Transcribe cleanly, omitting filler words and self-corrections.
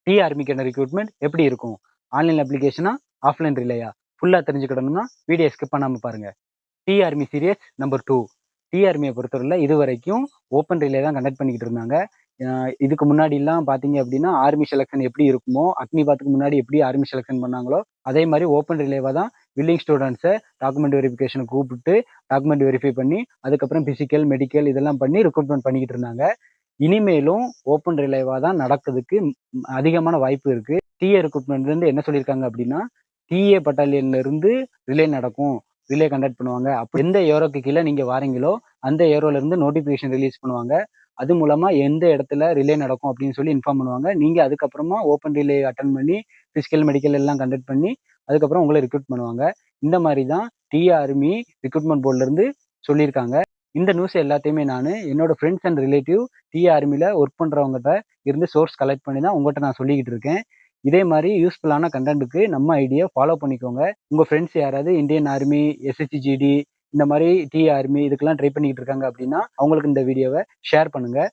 ஆர்மிக்கான recruitment எப்படி இருக்கும், online அப்ளிகேஷனா offline ரிலேயா, ஃபுல்லாக தெரிஞ்சுக்கிடணும்னா வீடியோ ஸ்கிப் பண்ணாமல் பாருங்க. Army serious number 2. ஆர்மியை பொறுத்தவரையில் இது வரைக்கும் ஓப்பன் ரிலே தான் கண்டக்ட் பண்ணிக்கிட்டு இருந்தாங்க. இதுக்கு முன்னாடிலாம் பார்த்தீங்க அப்படின்னா ஆர்மி செலெக்ஷன் எப்படி இருக்குமோ, அக்னிபாத்துக்கு முன்னாடி எப்படி ஆர்மி செலெக்ஷன் பண்ணாங்களோ அதே மாதிரி ஓப்பன் ரிலேவாக தான் வில்லிங் ஸ்டூடெண்ட்ஸை டாக்குமெண்ட் வெரிஃபிகேஷனை கூப்பிட்டு டாக்குமெண்ட் வெரிஃபை பண்ணி அதுக்கப்புறம் பிசிக்கல் மெடிக்கல் இதெல்லாம் பண்ணி ரெக்ரூட்மெண்ட் பண்ணிக்கிட்டு இருந்தாங்க. இனிமேலும் ஓப்பன் ரிலேவாக தான் நடக்கிறதுக்கு அதிகமான வாய்ப்பு இருக்கு. ரெக்ரூட்மெண்ட்லேருந்து என்ன சொல்லியிருக்காங்க அப்படின்னா, பட்டாலியன்ல இருந்து ரிலே நடக்கும், ரிலே கண்டக்ட் பண்ணுவாங்க. அப்போ எந்த ஏரோக்கு கீழே நீங்க வாரீங்களோ அந்த ஏரோல இருந்து நோட்டிபிகேஷன் ரிலீஸ் பண்ணுவாங்க. அது மூலமா எந்த இடத்துல ரிலே நடக்கும் அப்படின்னு சொல்லி இன்ஃபார்ம் பண்ணுவாங்க. நீங்க அதுக்கப்புறமா ஓப்பன் ரிலே அட்டன் பண்ணி பிசிக்கல் மெடிக்கல் எல்லாம் கண்டக்ட் பண்ணி அதுக்கப்புறம் உங்களை ரெக்ரூட் பண்ணுவாங்க. இந்த மாதிரி தான் ஆர்மி ரெக்ரூட்மெண்ட் போர்ட்ல இருந்து சொல்லியிருக்காங்க. இந்த நியூஸ் எல்லாத்தையுமே நான் என்னோட ஃப்ரெண்ட்ஸ் அண்ட் ரிலேட்டிவ் ஆர்மியில் ஒர்க் பண்ணுறவங்ககிட்ட இருந்து சோர்ஸ் கலெக்ட் பண்ணி தான் உங்கள்கிட்ட நான் சொல்லிக்கிட்டு இருக்கேன். இதே மாதிரி யூஸ்ஃபுல்லான கண்டென்ட்டுக்கு நம்ம ஐடியா ஃபாலோ பண்ணிக்கோங்க. உங்கள் ஃப்ரெண்ட்ஸ் யாராவது இந்தியன் ஆர்மி, எஸ்எஸ்சிஜிடி இந்த மாதிரி ஆர்மி இதுக்கெல்லாம் ட்ரை பண்ணிக்கிட்டு இருக்காங்க அப்படின்னா அவங்களுக்கு இந்த வீடியோவை ஷேர் பண்ணுங்கள்.